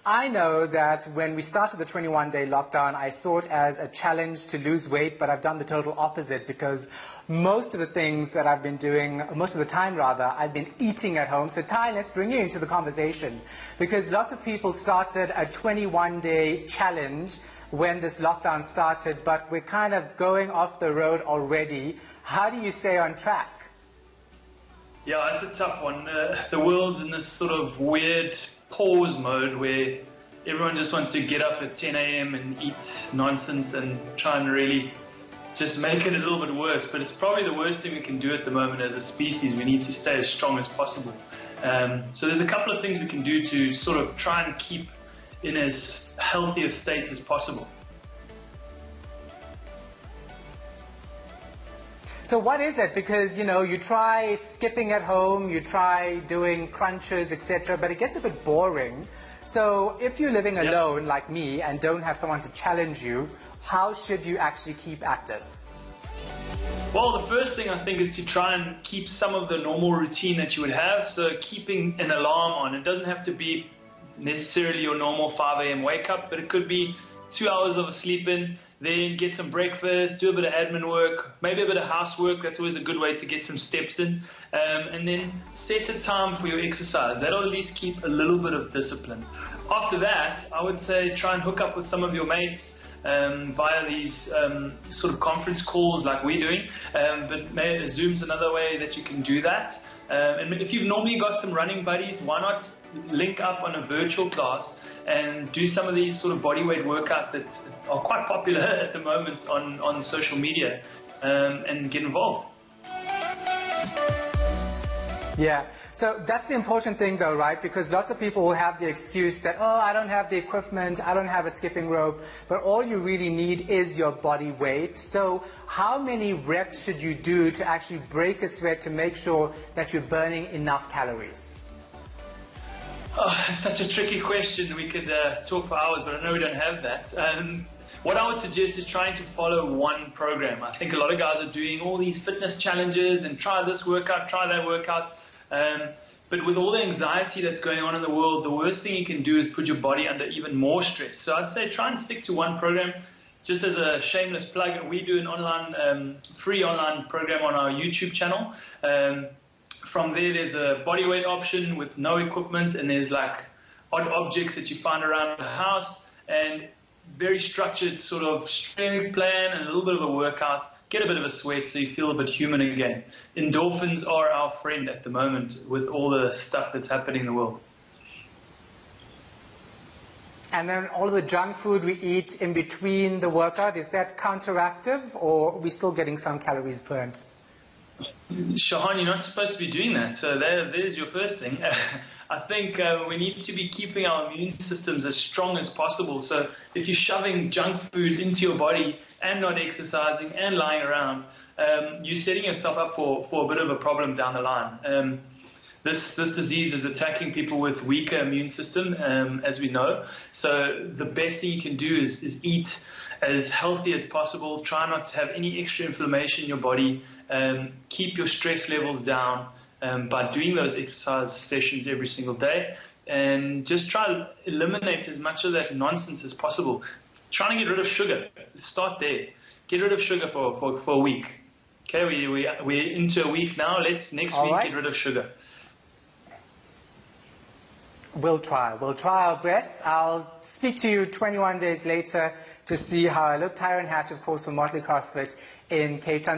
I know that when we started the 21-day lockdown, I saw it as a challenge to lose weight, but I've done the total opposite because most of the things that I've been doing, most of the time rather, I've been eating at home. So Ty, let's bring you into the conversation because lots of people started a 21-day challenge when this lockdown started, but we're kind of going off the road already. How do you stay on track? Yeah, it's a tough one. The world's in this sort of weird pause mode where everyone just wants to get up at 10 a.m. and eat nonsense and try and really just make it a little bit worse. But it's probably the worst thing we can do at the moment as a species. We need to stay as strong as possible. So there's a couple of things we can do to sort of try and keep in as healthy a state as possible. So what is it? Because, you know, you try skipping at home, you try doing crunches, etc., but it gets a bit boring. So if you're living alone like me and don't have someone to challenge you, how should you actually keep active? Well, the first thing I think is to try and keep some of the normal routine that you would have. So keeping an alarm on. It doesn't have to be necessarily your normal 5 a.m. wake up, but it could be 2 hours of sleep in, then get some breakfast, do a bit of admin work, maybe a bit of housework. That's always a good way to get some steps in. And then set a time for your exercise. That'll at least keep a little bit of discipline. After that, I would say try and hook up with some of your mates via these sort of conference calls like we're doing. But maybe Zoom's another way that you can do that. And if you've normally got some running buddies, why not link up on a virtual class and do some of these sort of bodyweight workouts that are quite popular at the moment on social media and get involved. Yeah, so that's the important thing though, right? Because lots of people will have the excuse that, oh, I don't have the equipment, I don't have a skipping rope, but all you really need is your body weight. So how many reps should you do to actually break a sweat to make sure that you're burning enough calories? Oh, it's such a tricky question. We could talk for hours, but I know we don't have that. What I would suggest is trying to follow one program. I think a lot of guys are doing all these fitness challenges and try this workout, try that workout. But with all the anxiety that's going on in the world, the worst thing you can do is put your body under even more stress. So I'd say try and stick to one program. Just as a shameless plug, we do an online, free online program on our YouTube channel. From there, there's a bodyweight option with no equipment, and there's like odd objects that you find around the house, and very structured sort of strength plan and a little bit of a workout. Get a bit of a sweat so you feel a bit human again. Endorphins are our friend at the moment with all the stuff that's happening in the world. And then all of the junk food we eat in between the workout, is that counteractive or are we still getting some calories burnt? Shahan, you're not supposed to be doing that, so there's your first thing. I think we need to be keeping our immune systems as strong as possible. So if you're shoving junk food into your body and not exercising and lying around, you're setting yourself up for a bit of a problem down the line. This disease is attacking people with weaker immune system, as we know. So the best thing you can do is eat as healthy as possible. Try not to have any extra inflammation in your body. Keep your stress levels down by doing those exercise sessions every single day. And just try to eliminate as much of that nonsense as possible. Trying to get rid of sugar. Start there. Get rid of sugar for a week. Okay, we're into a week now. Let's next week get rid of sugar. We'll try our best. I'll speak to you 21 days later to see how I look. Tyron Hatch, of course, from Motley CrossFit in Cape Town.